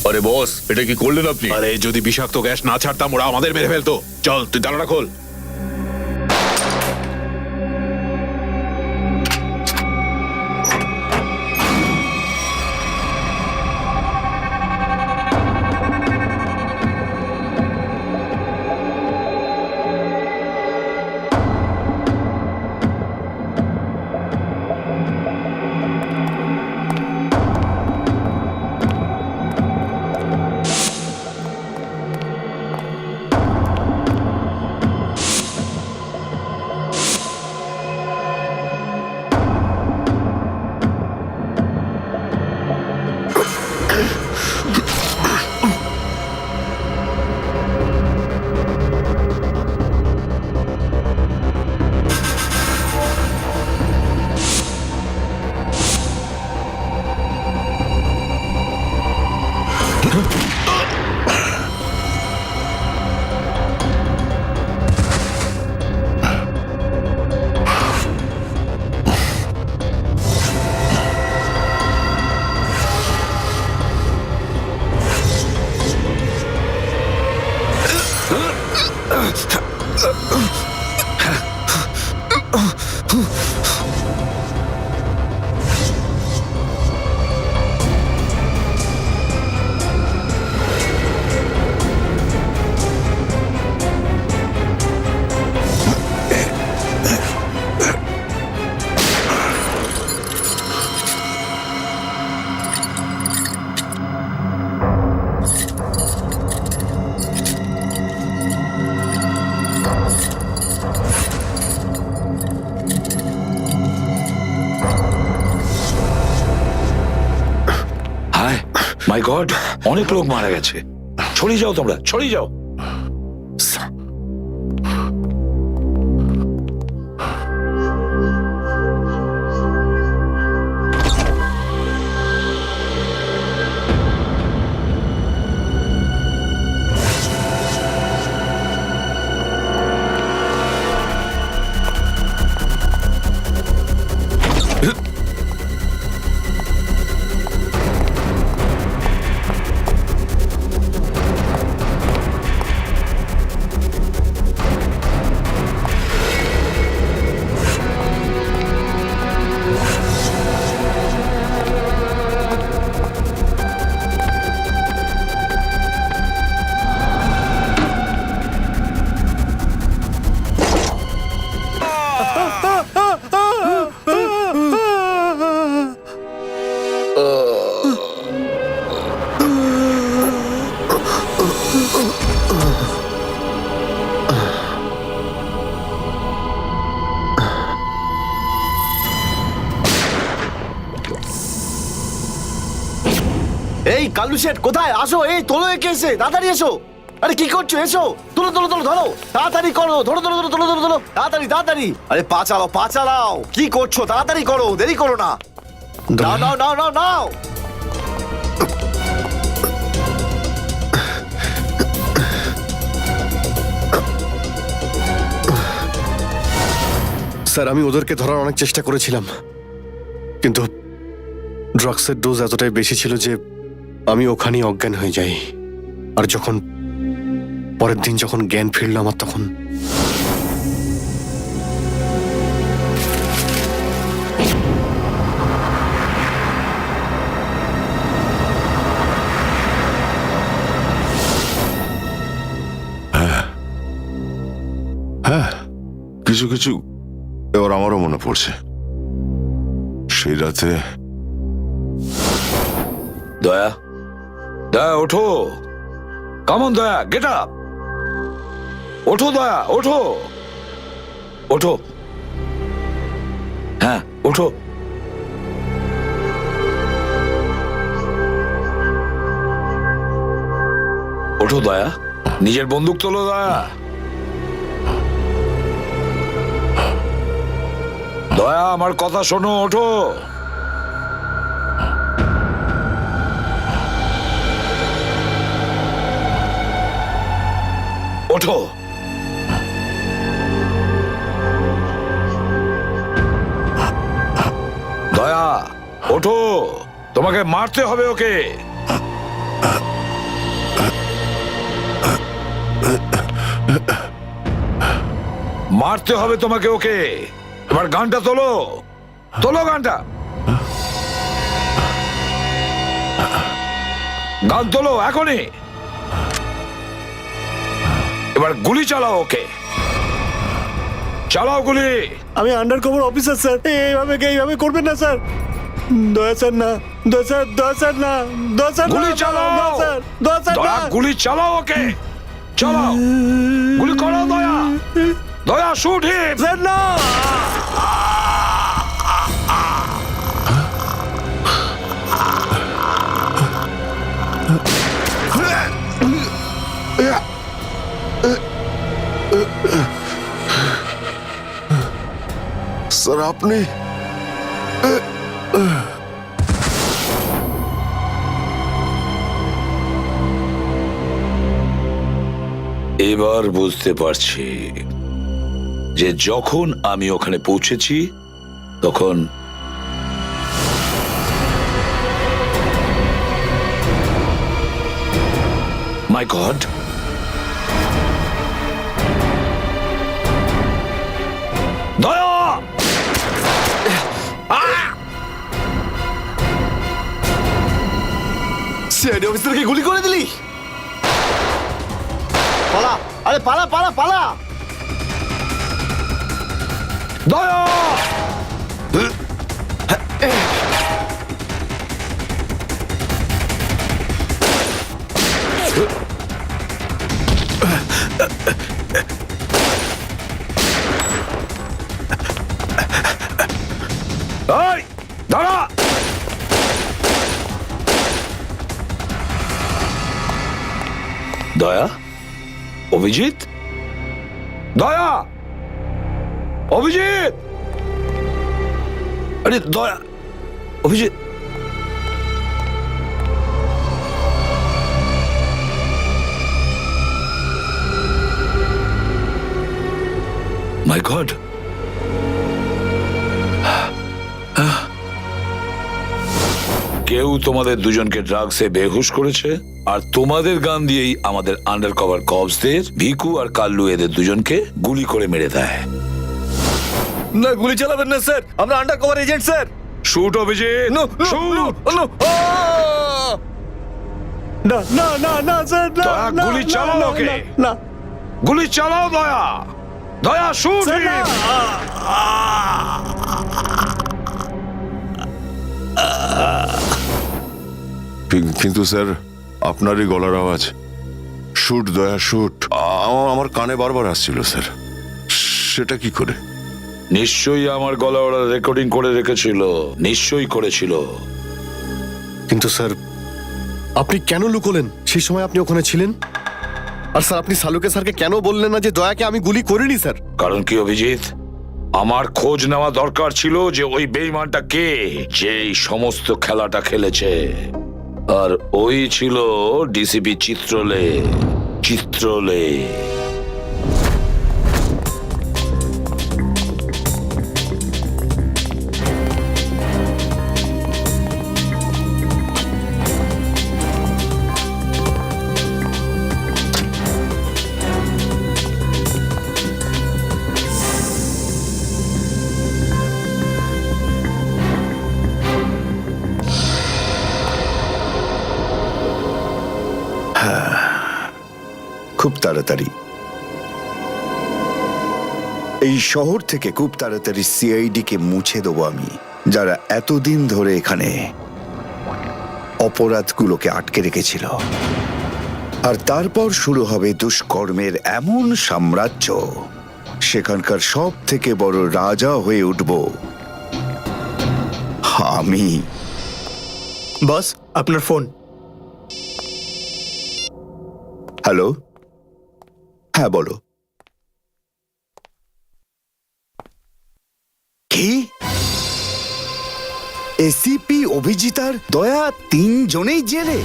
আরে বস, এটা কি করলেন আপনি? আরে যদি বিষাক্ত গ্যাস না ছাড়তাম ওরা আমাদের মেরে ফেলতো। চল তুই তালাটা খোল। মাই গড, অনেক লোক মারা গেছে। ছড়িয়ে যাও তোমরা, ছড়িয়ে যাও। এই কালু শেঠ কোথায়? আসো, এই তোলো একে, এসে তাড়াতাড়ি এসো। আরে কি করছো? এসো, তোলো তোলো তোলো, ধরো তাড়াতাড়ি করো, ধরো ধরো ধরো, তোলো তোলো তোলো, তাড়াতাড়ি তাড়াতাড়ি। আরে পা চালাও, পা চালাও, কি করছো? তাড়াতাড়ি করো, দেরি করো না। নাও নাও নাও নাও নাও। স্যার, আমি ওদেরকে ধরার অনেক চেষ্টা করেছিলাম, কিন্তু ড্রাগসের ডোজ এতটাই বেশি ছিল যে আমি ওখানেই অজ্ঞান হয়ে যাই। আর যখন পরের দিন যখন জ্ঞান ফিরল আমার, তখন হ্যাঁ, কিছু কিছু এবার আমারও মনে পড়ছে। সেই রাতে দয়া, দয়া ওঠো, কামন দয়া, গেট আপ, ওঠো দয়া, ওঠো, ওঠো, হ্যাঁ ওঠো। ওঠো দয়া, নিজের বন্দুক তোলো দয়া। দয়া আমার কথা শোনো, ওঠো। ওঠো। দয়া ওঠো, তোমাকে মারতে হবে ওকে। মারতে হবে তোমাকে ওকে। এবার গানটা তোলো, তোলো গানটা, গান তোলো এখনই। এবার গুলি চালাও ওকে, চালাও গুলি। আমি আন্ডার কভার অফিসার স্যার, এইভাবে করবেন না স্যার। দয়া স্যার না, দয়া স্যার, দয়া স্যার না, দয়া স্যার না, গুলি চালাও, দয়া স্যার, দয়া স্যার দয়া না। গুলি চালাও ওকে, চালাও গুলি করো দয়া, দয়া শুট হিম। স্যার না। স্যার আপনি এবার বুঝতে পারছি যে যখন আমি ওখানে পৌঁছেছি তখন মাই গড, দয়া, সিআইডি অফিসারকে গুলি করে দিলি? পালা, আরে পালা পালা পালা। দয়া, এই দাঁড়া। দয়া, অভিজিৎ, দয়া, অভিজিৎ, আরে দয়া, অভিজিৎ, মাই গড, কেউ তোমাদের দুজনকে ড্রাগসে বেহুশ করেছে, আর তোমাদের গান দিয়েই আমাদের আন্ডার কভার কপসদের ভিকু আর কাল্লু এদের দুজনকে গুলি করে মেরে দেয়। না, গুলি চালাবেন না স্যার, আমরা under cover agent sir. Shoot Abhijit, shoot. না না না না স্যার, না, দয়া, না, গুলি না, চালাও না, ওকে। না, না গুলি চালাও দয়া, দয়া শুট। স্যার, না। কিন্তু স্যার আপনারই গলার আওয়াজ, শুট দয়া শুট, আমার কানে বারবার আসছিল স্যার, সেটা কি করে? নিশ্চয়ই আমার গলা ওরা রেকর্ডিং করে রেখেছিল, নিশ্চয়ই করেছিল। কিন্তু স্যার আপনি কেন লুকোলেন? সেই সময় আপনি ওখানে ছিলেন। আর স্যার আপনি সালুকে স্যারকে কেন বললেন না যে দয়াকে আমি গুলি করিনি স্যার? কারণ কি অভিজিৎ, আমার খোঁজ নেওয়া দরকার ছিল যে ওই বেঈমানটা কে, যে এই সমস্ত খেলাটা খেলেছে। আর ওই ছিল ডিসিপি চিত্রলে। চিত্রলে খুব তাড়াতাড়ি এই শহর থেকে খুব তাড়াতাড়ি সিআইডি কে মুছে দেবো আমি, যারা এতদিন ধরে এখানে অপরাধগুলোকে আটকে রেখেছিল। আর তারপর শুরু হবে দুষ্কর্মের এমন সাম্রাজ্য, সেখানকার সব থেকে বড় রাজা হয়ে উঠব আমি। বস, আপনার ফোন। হ্যালো, হ্যাঁ বলো। কি? এসিপি অভিজিতার দয়া তিনজনেই জেলে?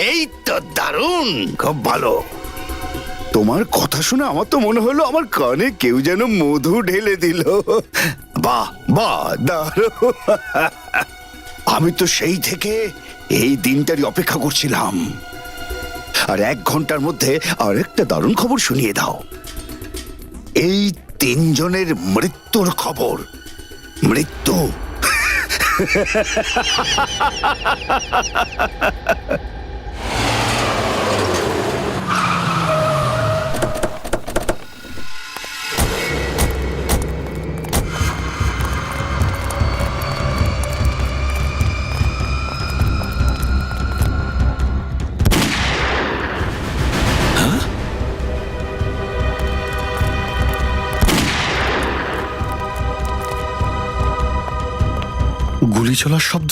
এই তো দারুণ, খুব ভালো। তোমার কথা শুনে আমার তো মনে হলো আমার কানে কেউ যেন মধু ঢেলে দিল। বাহ বাহ, দারুণ। আমি তো সেই থেকে এই দিনটারই অপেক্ষা করছিলাম। আর 1 ঘন্টার মধ্যে আরেকটা দারুণ খবর শুনিয়ে দাও। এই তিনজনের মৃত্যুর খবর। মৃত্যু। গুলি চলার শব্দ।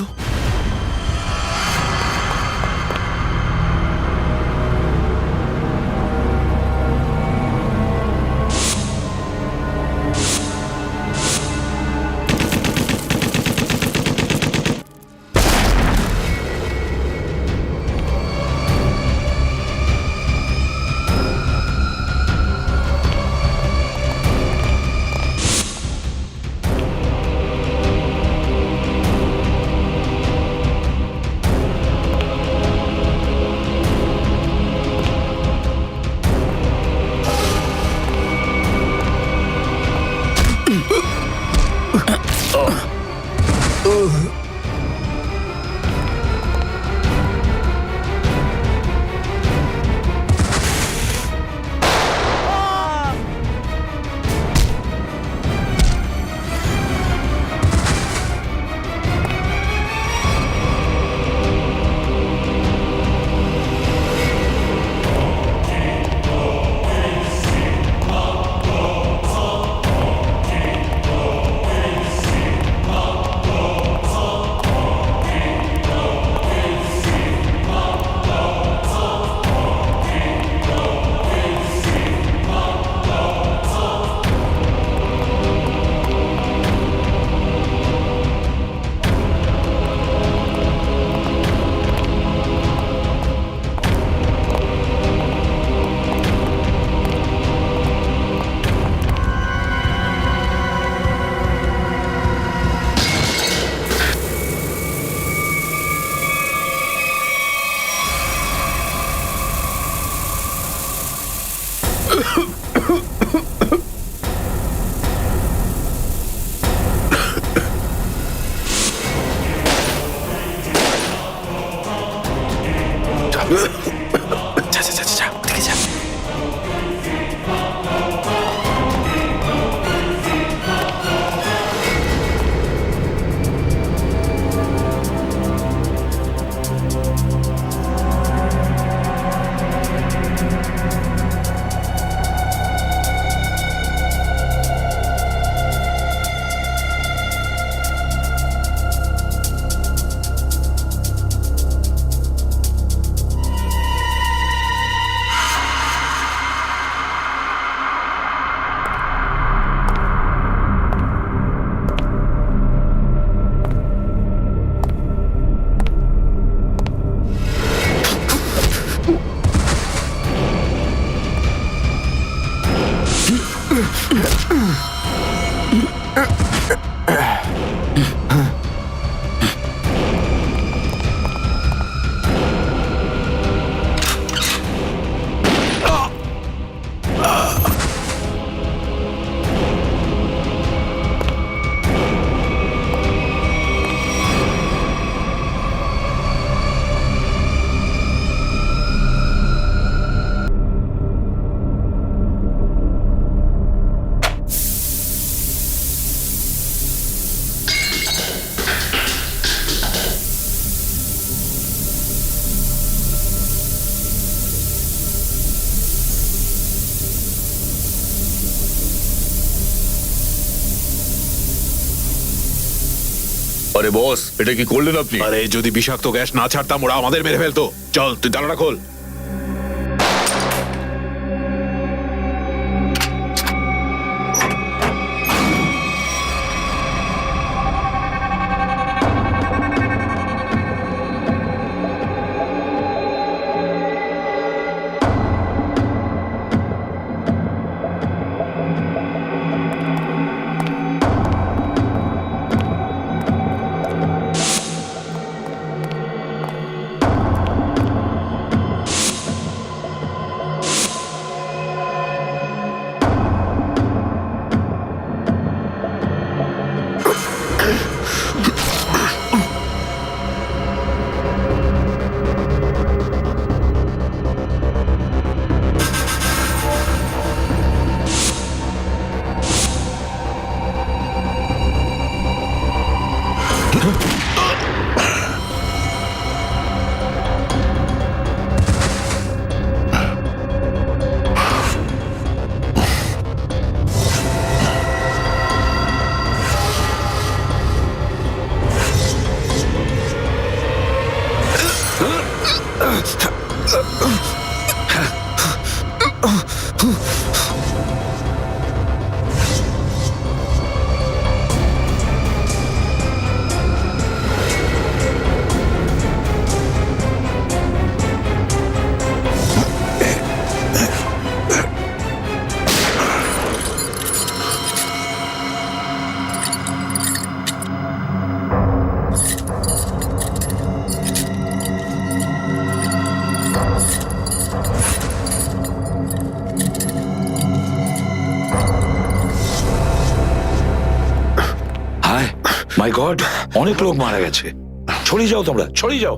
আরে বস, এটা কি করলেন আপনি? আরে যদি বিষাক্ত গ্যাস না ছাড়তাম ওরা আমাদের মেরে ফেলতো। চল তুই তালাটা খোল। হায় মাই গড, অনেক লোক মারা গেছে। ছড়িয়ে যাও তোমরা, ছড়িয়ে যাও।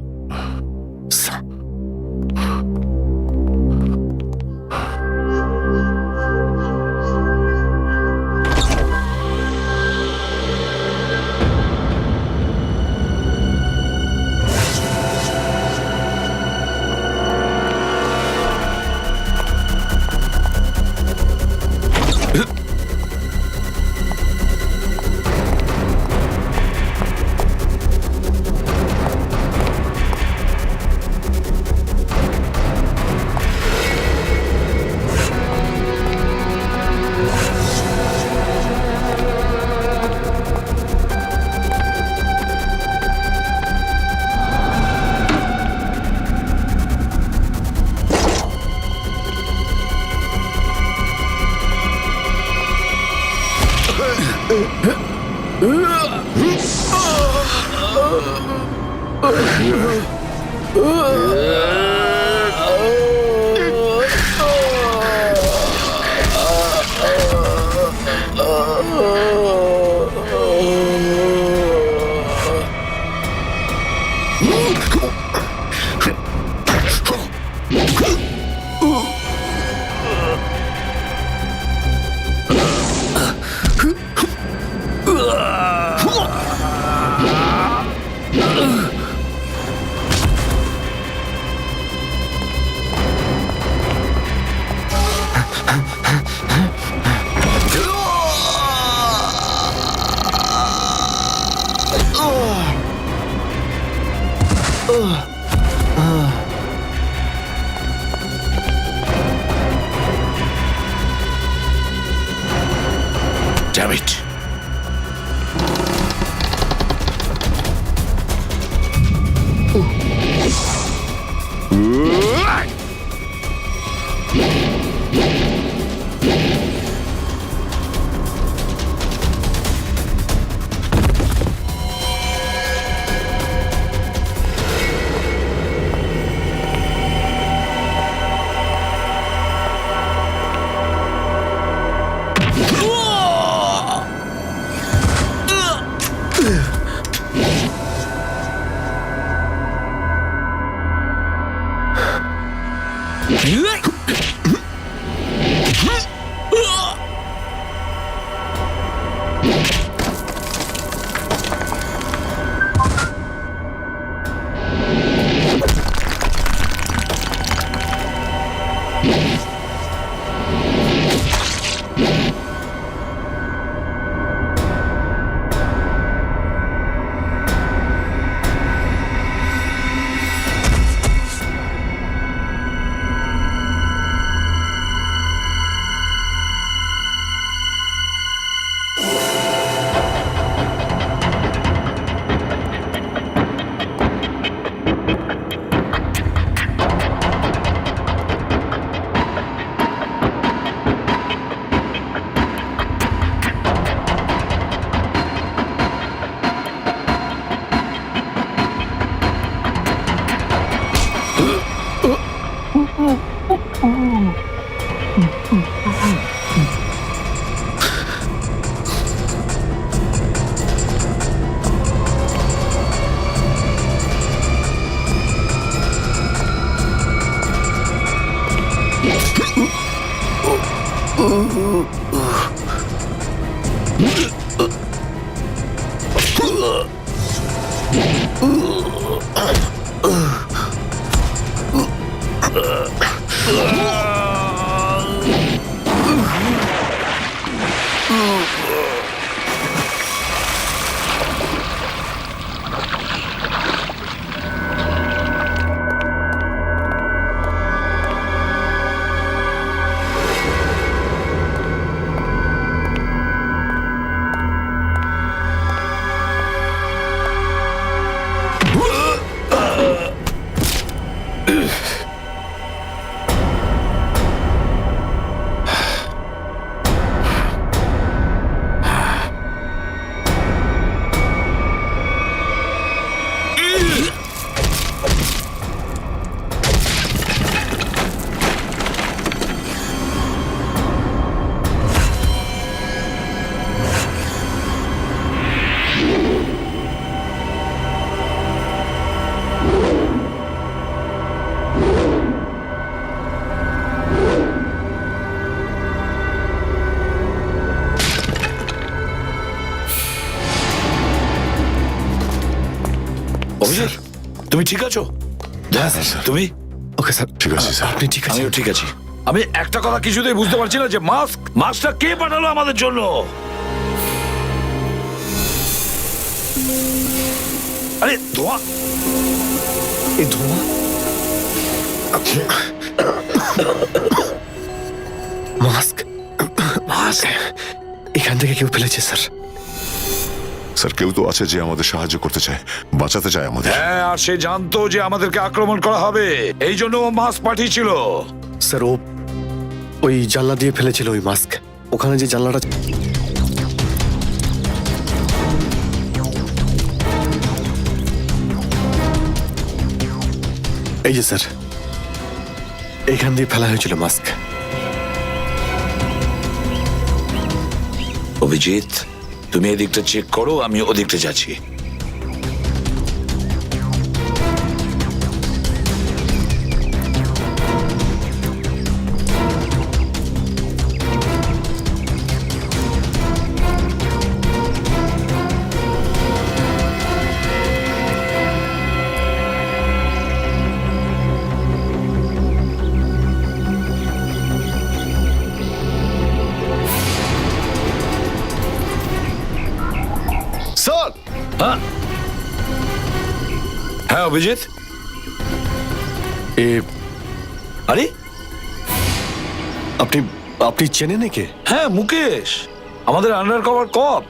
Damn it. অভিজিৎ তুমি ঠিক আছো? স্যার। তুমি? ওকে স্যার, ঠিক আছে, স্যার। আপনি ঠিক আছেন? আমিও ঠিক আছি। আমি একটা কথা কিছুতেই বুঝতে পারছি না যে মাস্কটা কে পাঠালো আমাদের জন্য? আরে ধোঁয়া! এই ধোঁয়া, মাস্ক এখান থেকে কেউ ফেলেছে স্যার। স্যার কেউ তো আছে যে আমাদের সাহায্য করতে চায়, বাঁচাতে চায় আমাদের। হ্যাঁ, আর সে জানতো যে আমাদেরকে আক্রমণ করা হবে, এই জন্য ও মাস্ক পাঠিয়েছিল। স্যার ও ওই জানলা দিয়ে ফেলেছিল ওই মাস্ক। ওখানে যে জানলাটা, এই যে স্যার, এইখান দিয়ে ফেলা হয়েছিল মাস্ক। অভিজিৎ তুমি এদিকটা চেক করো, আমি ওদিকটা যাচ্ছি। স্যার, হ্যাঁ অভিজিৎ, এ আরে আপনি আপনি চেনেন একে? হ্যাঁ মুকেশ, আমাদের আন্ডার কভার কপ।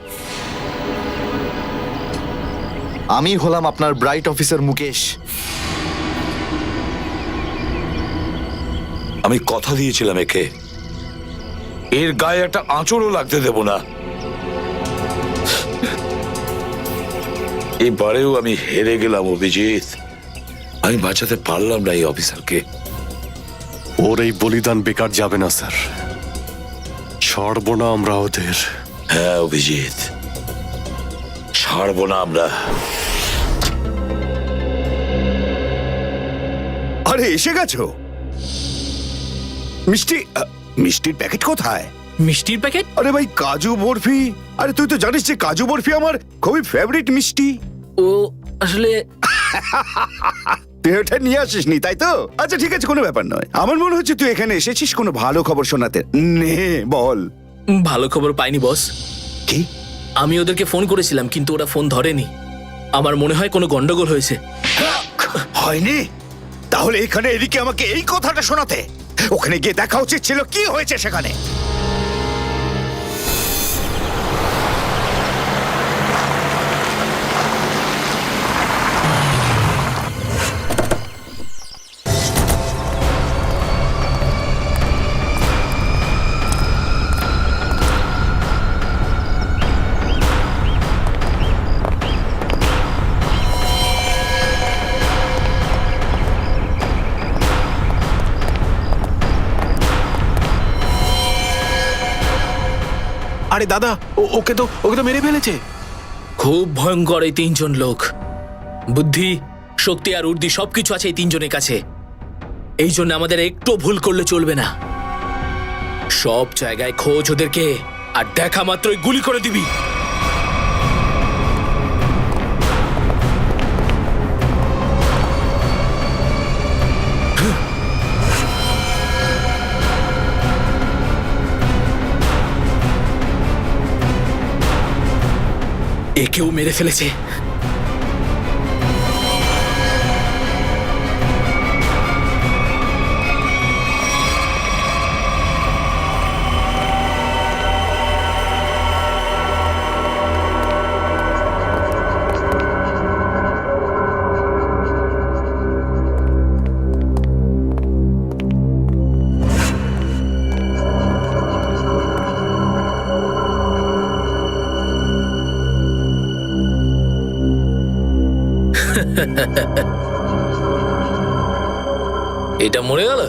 আমি হলাম আপনার ব্রাইট অফিসার মুকেশ। আমি কথা দিয়েছিলাম একে, এর গায়ে একটা আঁচড়ও লাগতে দেব না। এবারেও আমি হেরে গেলাম অভিজিৎ, আমি বাঁচাতে পারলাম না এই অফিসারকে। ওর এই বলিদান বেকার যাবে না স্যার, ছাড়বো না আমরা ওদের। হ্যাঁ অভিজিৎ, ছাড়বো না আমরা। আরে এসে গেছো? মিষ্টির প্যাকেট কোথায়? মিষ্টির প্যাকেট? আরে ভাই কাজু বরফি, আরে তুই তো জানিস যে কাজু বরফি আমার খুবই ফেভারিট মিষ্টি। ও আসলে তুই ওটা নিয়ে আসিসনি তাই তো? আচ্ছা ঠিক আছে, কোনো ব্যাপার নয়। আমার মনে হচ্ছে তুই এখানে এসেছিস কোনো ভালো খবর শোনাতে। নে বল। ভালো খবর পাইনি বস। কি? আমি ওদেরকে ফোন করেছিলাম কিন্তু ওরা ফোন ধরেনি। আমার মনে হয় কোনো গন্ডগোল হয়েছে। হয়নি? তাহলে এখানে এদিকে আমাকে এই কথাটা শোনাতে? ওখানে গিয়ে দেখা উচিত ছিল কি হয়েছে সেখানে। আরে দাদা, ওকে তো মেরে ফেলেছে। খুব ভয়ঙ্কর এই তিনজন লোক। বুদ্ধি, শক্তি আর উর্দি সবকিছু আছে এই তিনজনের কাছে। এই জন্য আমাদের একটু ভুল করলে চলবে না। সব জায়গায় খোঁজ ওদেরকে, আর দেখা মাত্রই গুলি করে দিবি। একেও মেরে ফেলেছে। এটা মরে গেল।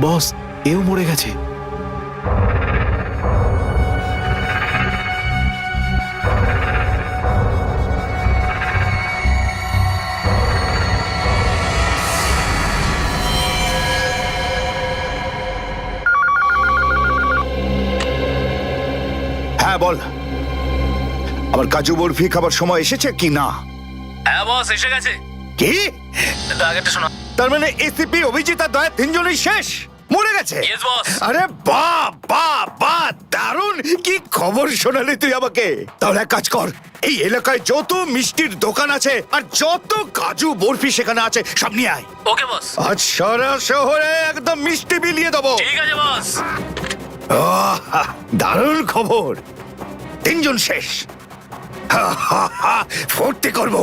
বস, এও মরে গেছে। হ্যাঁ বল, আমার কাজু বরফি খাবার সময় এসেছে কি না? হ্যাঁ বস, এসে গেছে। কি? আগেরটা শোনো। তার মানে এসিপি, অভিজিৎ আর দয়া তিনজনই শেষ, মরে গেছে? Yes, boss. আরে বাহ বাহ বাহ, দারুণ! কি খবর শোনালি তুই আমাকে। তাহলে এক কাজ কর, এই এলাকায় যত মিষ্টির দোকান আছে আর যত কাজু বরফি সেখানে আছে সব নিয়ে আয়। ওকে বস। আজ সারা শহরে একদম মিষ্টি বিলিয়ে দেবো। ঠিক আছে বস। আহা, দারুণ খবর, তিনজন শেষ। হা, হা, হা, ফুর্তি করব,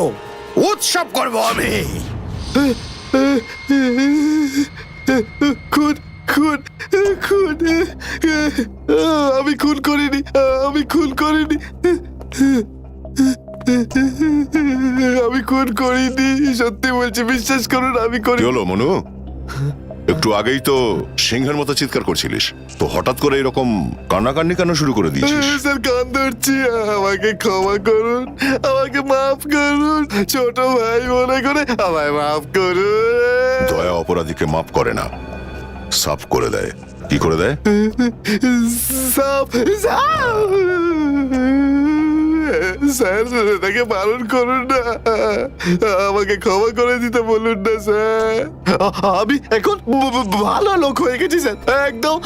উৎসব করব আমি। খুন খুন খুন আমি খুন করিনি, আমি খুন করিনি, আমি খুন করিনি, সত্যি বলছি, বিশ্বাস করুন আমি কি করি। হলো মনু? একটু আগেই তো সিংহের মতো চিৎকার করছিলিস, তো হঠাৎ করে এরকম কান্নাকান্নি কেন শুরু করে দিয়েছিস? স্যার কান ধরছি, আমাকে ক্ষমা করুন, আমাকে মাফ করুন, ছোট ভাই মনে করে আমায় মাফ করুন। দয়া অপরাধীকে মাফ করে না, সাফ করে দেয়। কি করে দেয়? সাপ সাপ স্যার, তাকে বারণ করুন না, আমাকে ক্ষমা করে দিতে বলুন না স্যার। আমি এখন ভালো লোক হয়ে গেছি স্যার, একদম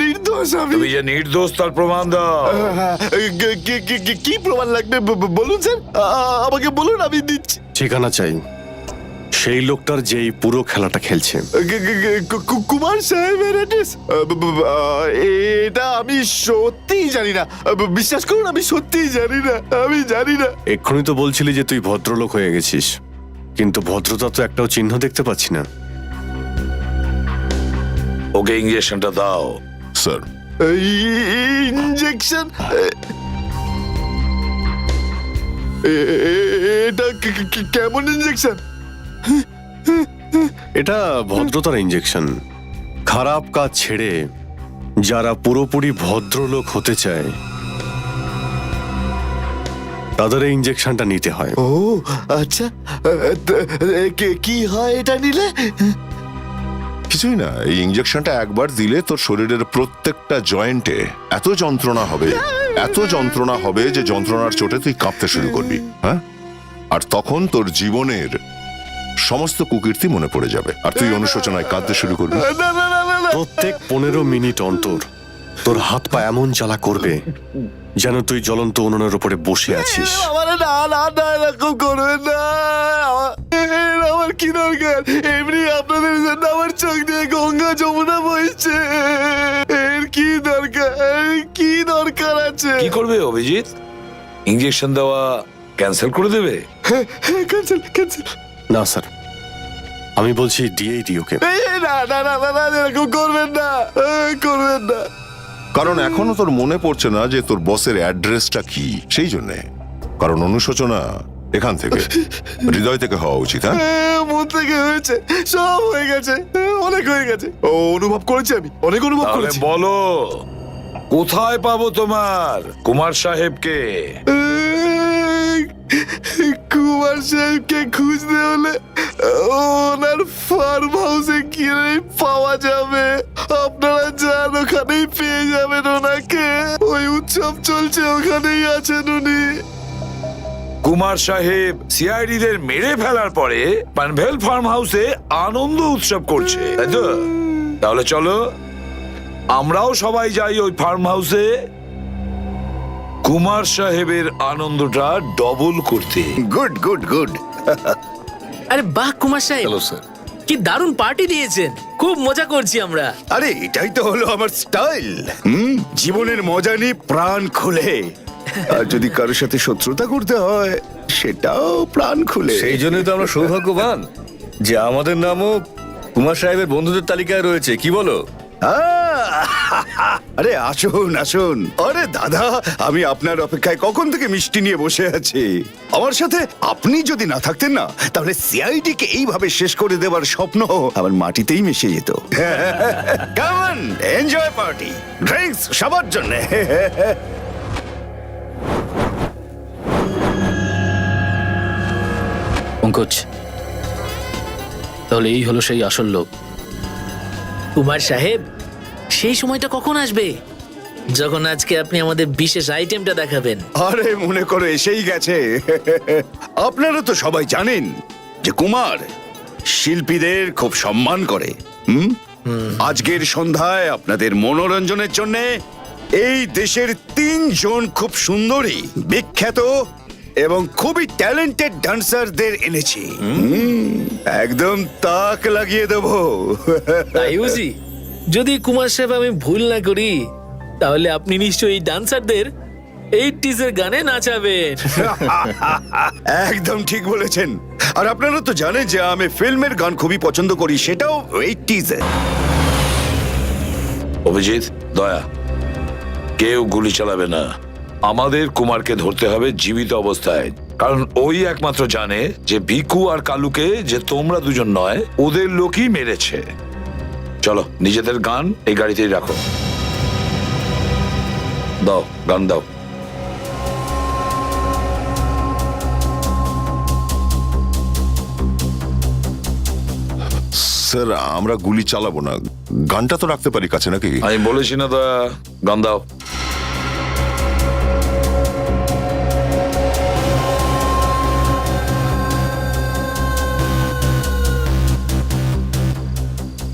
নির্দোষ আমি। তুমি যে নির্দোষ তার প্রমাণ দাও। কি প্রমাণ লাগবে বলুন স্যার, আমাকে বলুন, আমি দিচ্ছি। ঠিকানা চাই সেই লোকটার যেই পুরো খেলাটা খেলছে। কুমার সাহেবের অ্যাড্রেস? এটা আমি সত্যিই জানি না, বিশ্বাস করুন, আমি সত্যিই জানি না, আমি জানি না। এক্ষুনি তো বলছিলি যে তুই ভদ্রলোক হয়ে গেছিস, কিন্তু ভদ্রতা তো একটাও চিহ্ন দেখতে পাচ্ছি না। ওকে ইঞ্জেকশনটা দাও। Sir, injection? এটা কেমন ইঞ্জেকশন? এটা ভদ্রতার ইঞ্জেকশন। খারাপ কাজ ছেড়ে যারা পুরোপুরি ভদ্রলোক হতে চায় তাদের এই ইঞ্জেকশনটা নিতে হয়। ও আচ্ছা, কি হয় এটা নিলে? কিছুই না, এই ইঞ্জেকশনটা একবার দিলে তোর শরীরের প্রত্যেকটা জয়েন্টে এত যন্ত্রণা হবে, এত যন্ত্রণা হবে যে যন্ত্রণার চোটে তুই কাঁপতে শুরু করবি। হ্যাঁ, আর তখন তোর জীবনের সমস্ত কুকীর্তি মনে পড়ে যাবে, আর তুই অনুশোচনায় কাঁদতে শুরু করবি। প্রত্যেক 15 মিনিট অন্তর তোর হাত পা এমন জ্বালা করবে যেন তুই জ্বলন্ত উনুনের উপরে বসে আছিস। এরকম করবেন না, আমার কি দরকার? এমনি আপনাদের জন্য আমার চোখ দিয়ে গঙ্গা যমুনা বইছে, এর কি দরকার? কি দরকার আছে? কি করবে অভিজিৎ? ইঞ্জেকশন দেওয়া ক্যান্সেল করে দেবে? Cancel cancel? না স্যার, আমি বলছি ডিএইডি ওকে। না না না না, এরকম করবেন না, করবেন না। কারণ এখনো তোর মনে পড়ছে না যে তোর বসের অ্যাড্রেসটা কি, সেই জন্যে। কারণ অনুশোচনা এখান থেকে, হৃদয় থেকে হওয়া উচিত। হ্যাঁ, মন থেকে হয়েছে, সব হয়ে গেছে, অনেক হয়ে গেছে। ও অনুভব করেছি, আমি অনেক অনুভব তাহলে করেছি। বলো, কোথায় পাবো তোমার কুমার সাহেবকে? কুমার সাহেবকে খুঁজতে হলে ওনার ফার্ম হাউসে গিয়ে পাওয়া যাবে। আপনারা যান, ওখানেই পেয়ে যাবেন ওনাকে। ওই উৎসব চলছে, ওখানেই আছেন উনি। কুমার সাহেব সিআইডিদের মেরে ফেলার পরে পানভেল ফার্ম হাউসে আনন্দ উৎসব করছে, তাই তো? তাহলে চলো আমরাও সবাই যাই ওই ফার্ম হাউসে কুমার সাহেবের আনন্দটা ডবল করতে। Good good good. আরে বাহ কুমার সাহেব, হ্যালো স্যার। কি দারুণ পার্টি দিয়েছেন, খুব মজা করছি আমরা। আরে এটাই তো হলো আমার স্টাইল। জীবনের মজা নিয়ে প্রাণ খুলে, আর যদি কারোর সাথে শত্রুতা করতে হয় সেটাও প্রাণ খুলে। সেই জন্যই তো আমরা সৌভাগ্যবান যে আমাদের নামও কুমার সাহেবের বন্ধুদের তালিকায় রয়েছে, কি বলো? আরে আসুন আসুন। আরে দাদা, আমি আপনার অপেক্ষায় কখন থেকে মিষ্টি নিয়ে বসে আছি। আমার সাথে আপনি যদি না থাকতেন না, তাহলে সিআইডি কে এইভাবে শেষ করে দেবার স্বপ্ন আমার মাটিতেই মিশে যেত। Come on, enjoy party, drinks সবার জন্য। পঙ্কজ, তাহলে এই হলো সেই আসল লোক। কুমার সাহেব, সেই সময়টা কখন আসবে? যখন আজকে আপনি আমাদের বিশেষ আইটেমটা দেখাবেন। আরে মনে করো এসেই গেছে। আপনারা তো সবাই জানেন যে কুমার শিল্পীদের খুব সম্মান করে। আজকের সন্ধ্যায় আপনাদের মনোরঞ্জনের জন্য এই দেশের 3 জন খুব সুন্দরী, বিখ্যাত এবং খুবই ট্যালেন্টেড ডান্সারদের এনেছি। একদম তাক লাগিয়ে দেবো। তাই বুঝি? যদি কুমার সাহেব আমি ভুল না করি, তাহলে আপনি নিশ্চয়ই এই ডান্সারদের 80s এর গানে নাচাবেন। একদম ঠিক বলেছেন। আর আপনারা তো জানেন যে আমি ফিল্মের গান খুবই পছন্দ করি, সেটাও 80s এর। অভিজিৎ, দয়া, কেউ গুলি চালাবে না। আমাদের কুমারকে ধরতে হবে জীবিত অবস্থায়, কারণ ওই একমাত্র জানে যে ভিকু আর কালুকে যে তোমরা দুজন নয়, ওদের লোকই মেরেছে। চলো, নিজেদের গান এই গাড়িতেই রাখো। দাও, গান দাও। স্যার, আমরা গুলি চালাবো না, গানটা তো রাখতে পারি কাছে নাকি? আমি বলেছি না দয়া, গান দাও।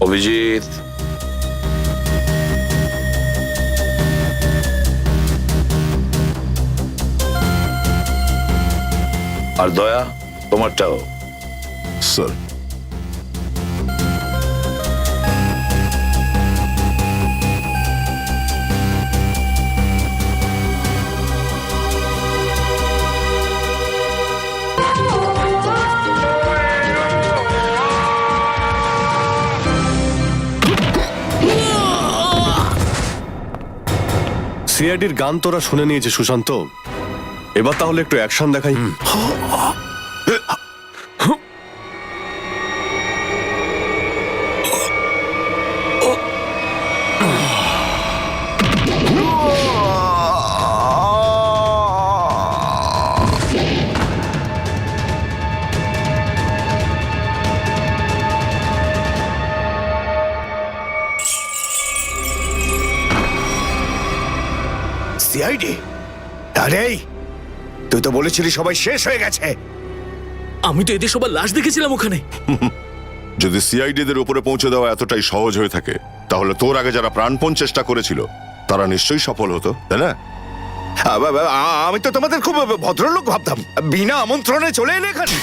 অভিজিৎ, আর দয়া, তোমারটাও। স্যার, সিআইডির গান তোরা শুনে নিয়েছে সুশান্ত, এবার তাহলে একটু অ্যাকশন দেখাই। সিআইডি? আরে তুই তো বলেছিলি সবাই শেষ হয়ে গেছে। আমি তো এদের সবার লাশ দেখেছিলাম ওখানে। যদি সিআইডিদের উপরে পৌঁছে দেওয়া এতটাই সহজ হয়ে থাকে, তাহলে তোর আগে যারা প্রাণপণ চেষ্টা করেছিল তারা নিশ্চয়ই সফল হতো, তাই না? আমি তো তোমাদের খুব ভদ্রলোক ভাবতাম, বিনা আমন্ত্রণে চলে এলে এখানে।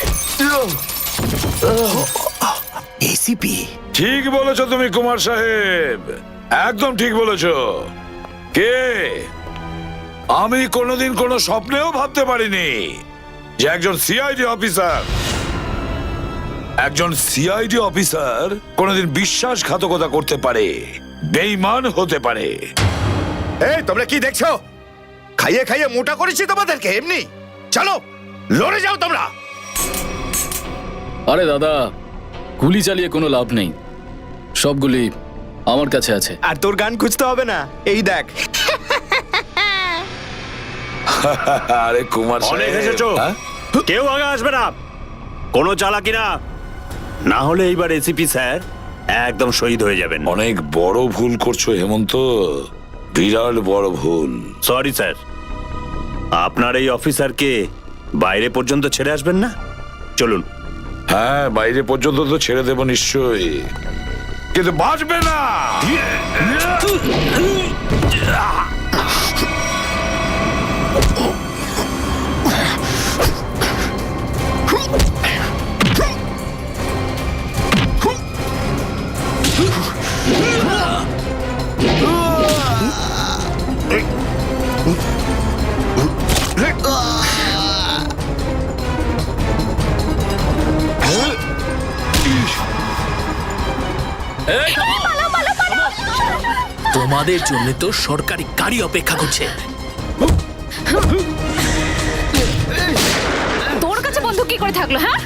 এসিপি? ঠিক বলেছো তুমি কুমার সাহেব, একদম ঠিক বলেছো। কে? আমি কোনোদিন কোনো স্বপ্নেও ভাবতে পারিনি যে একজন সিআইডি অফিসার কোনোদিন বিশ্বাসঘাতকতা করতে পারে, বেঈমান হতে পারে। এই তোমরা কি দেখছো? খাইয়ে খাইয়ে মোটা করেছি তোমাদেরকে এমনি। চলো লড়ে যাও তোমরা। আরে দাদা, গুলি চালিয়ে কোনো লাভ নেই, সবগুলি আমার কাছে আছে। আর তোর গান খুঁজতে হবে না, এই দেখ। আরে কুমার অনেক সাহেব, এসেছো, হ্যাঁ? কেউ আগে আসবে না, কোনো চালাকি না, না হলে এইবার এসিপি স্যার একদম শহীদ হয়ে যাবেন। অনেক বড় ভুল করছো হেমন্ত, বিরাট বড় ভুল। সরি স্যার, আপনার এই অফিসারকে বাইরে পর্যন্ত ছেড়ে আসবেন না? চলুন। হ্যাঁ, বাইরে পর্যন্ত তো ছেড়ে দেব নিশ্চয়ই, কিন্তু বাঁচবে না। তোমাদের জন্য তো সরকারি গাড়ি অপেক্ষা করছে। তোর কাছে বন্দুক কি করে থাকলো? হ্যাঁ,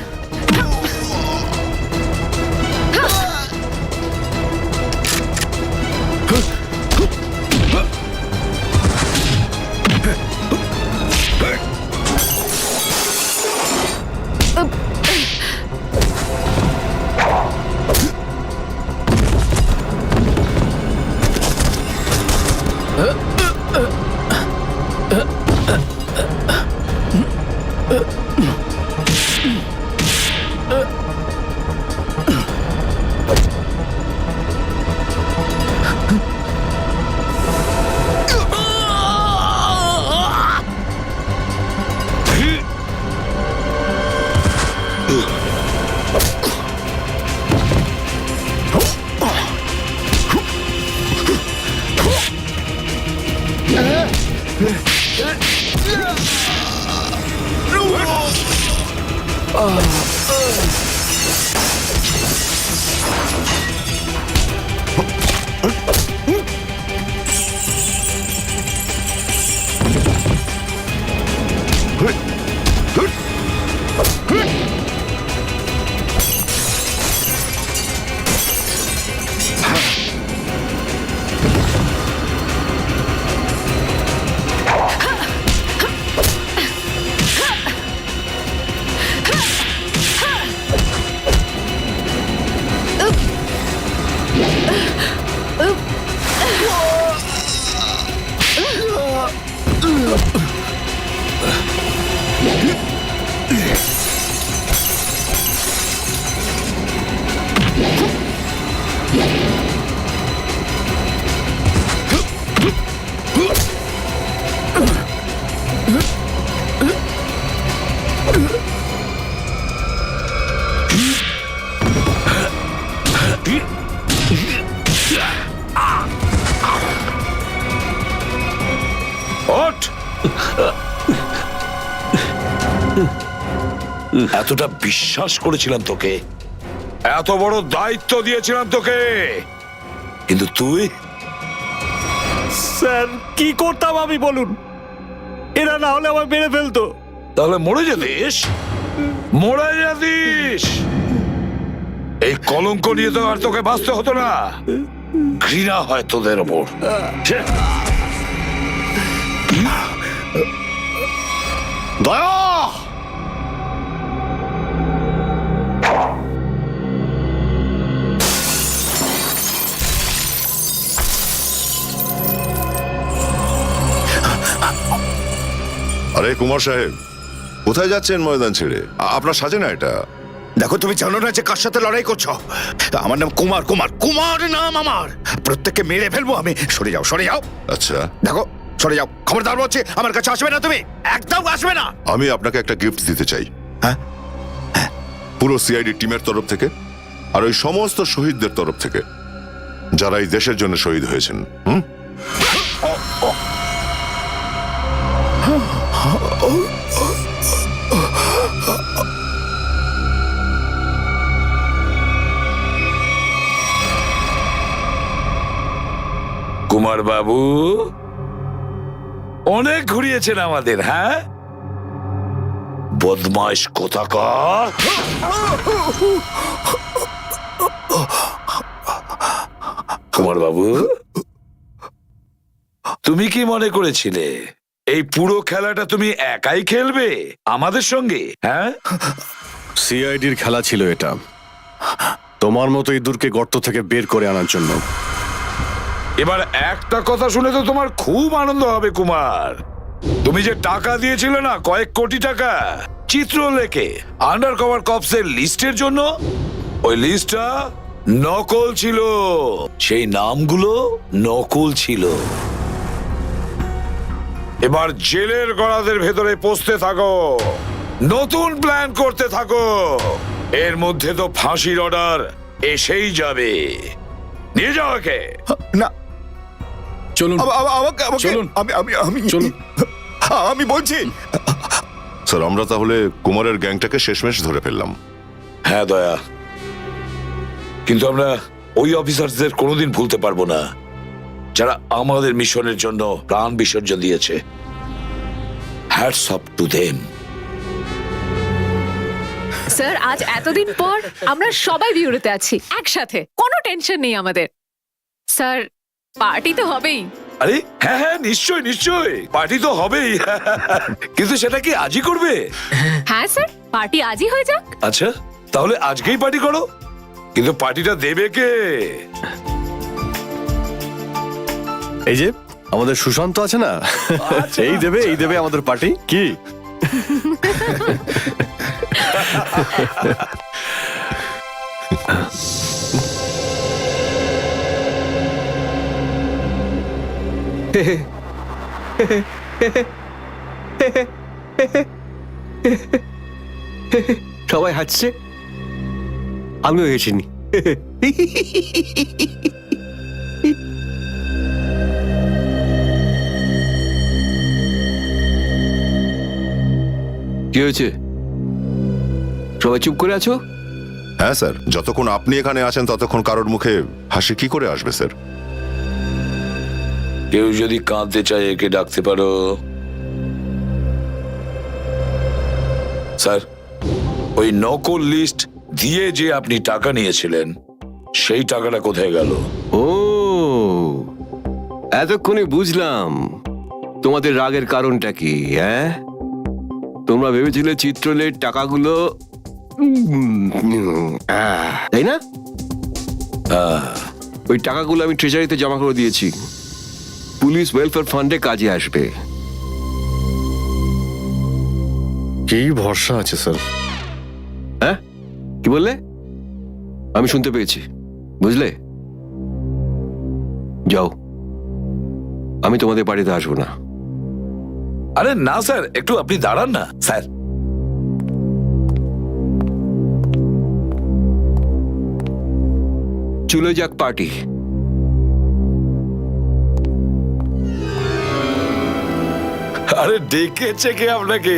ওঠ! এতটা বিশ্বাস করেছিলাম তোকে, এত বড় দায়িত্ব দিয়েছিলাম তোকে, কিন্তু তুই স্যার কি করতাম আমি বলুন, এরা না হলে আমার মেরে ফেলতো। তাহলে মরে যেতিস, মরে যেতিস। এই কলঙ্ক নিয়ে তো আর তোকে বাঁচতে হতো না। ঘৃণা হয় তোদের ওপর। দয়া! আরে কুমার সাহেব, কোথায় যাচ্ছেন ময়দান ছেড়ে? আপনার সাজে না এটা। দেখো, তুমি জানো না যে কার সাথে লড়াই করছো? আমার নাম কুমার, কুমার, কুমার নাম আমার। প্রত্যেককে মেরে ফেলবো আমি। সরে যাও, সরে যাও। আচ্ছা, দেখো, সরে যাও। খবরদার বলছি, আমার কাছে আসবে না তুমি, একদম আসবে না। আমি আপনাকে একটা গিফট দিতে চাই। হ্যাঁ? পুরো সিআইডি টিমের তরফ থেকে আর ওই সমস্ত শহীদদের তরফ থেকে যারা এই দেশের জন্য শহীদ হয়েছেন। কুমার বাবু অনেক ঘুরিয়েছেন আমাদের, হ্যাঁ? বদমাইশ কোথাকার। কুমার বাবু, তুমি কি মনে করেছিলে এই পুরো খেলাটা তুমি একাই খেলবে আমাদের সঙ্গে? হ্যাঁ, সিআইডির খেলা ছিল এটা, তোমার মতো ইঁদুরকে গর্ত থেকে বের করে আনার জন্য। এবার একটা কথা শুনে তো তোমার খুব আনন্দ হবে কুমার। তুমি যে টাকা দিয়েছিলে না, কয়েক কোটি টাকা চিত্রলেখে আন্ডার কভার কপসের লিস্টের জন্য, ওই লিস্টটা নকল ছিল। সেই নামগুলো নকল ছিল। এবার জেলের গড়াদের ভেতরে পৌঁছতে থাকো, নতুন প্ল্যান করতে থাকো। এর মধ্যে তো ফাঁসির অর্ডার এসেই যাবে। নিয়ে যাও একে। না, চলুন আমাকে চলুন। চলুন। আমি বলছি। স্যার, আমরা তাহলে কুমারের গ্যাংটাকে শেষমেশ ধরে ফেললাম। হ্যাঁ দয়া, কিন্তু আমরা ওই অফিসারদের কোনোদিন ভুলতে পারবো না যারা আমাদের মিশনের জন্য প্রাণ বিসর্জন দিয়েছে। Hats off to them. Sir, আজ এতদিন পর আমরা সবাই বিউরোতে আছি একসাথে, কোনো টেনশন নেই আমাদের। স্যার, পার্টি তো হবেই। আরে হ্যাঁ হ্যাঁ, নিশ্চয় নিশ্চয়, পার্টি তো হবেই। কিন্তু সেটা কি আজই করবে? হ্যাঁ স্যার, পার্টি আজই হয়ে যাক। আচ্ছা, তাহলে আজকেই পার্টি করো। কিন্তু পার্টিটা দেবে কে? এই যে আমাদের সুশান্ত আছে না, এই দেবে আমাদের পার্টি কি? সবাই হাসছে, আমিও হেসিনি। কি হয়েছে? সবাই চুপ করে আছো? হ্যাঁ স্যার, যতক্ষণ আপনি এখানে আছেন ততক্ষণ কারোর মুখে হাসি কি করে আসবে স্যার? কেউ যদি কাঁদতে চায় একে ডাকতে পারো। স্যার, ওই নকল লিস্ট দিয়ে যে আপনি টাকা নিয়েছিলেন সেই টাকাটা কোথায় গেল? ও, এতক্ষণে বুঝলাম তোমাদের রাগের কারণটা কি। হ্যাঁ, তোমরা ভেবেছিলে চিত্রলের টাকাগুলো তাই না? ওই টাকাগুলো আমি ট্রেজারিতে জমা করে দিয়েছি, পুলিশ ওয়েলফেয়ার ফান্ডে কাজে আসবে। কি ভরসা আছে স্যার? হ্যাঁ, কি বললে? আমি শুনতে পেয়েছি, বুঝলে? যাও, আমি তোমাদের বাড়িতে আসবো না। আরে না স্যার, একটু আপনি দাঁড়ান না স্যার। চলে যাক পার্টি। আরে ডেকেছে কে আপনাকে?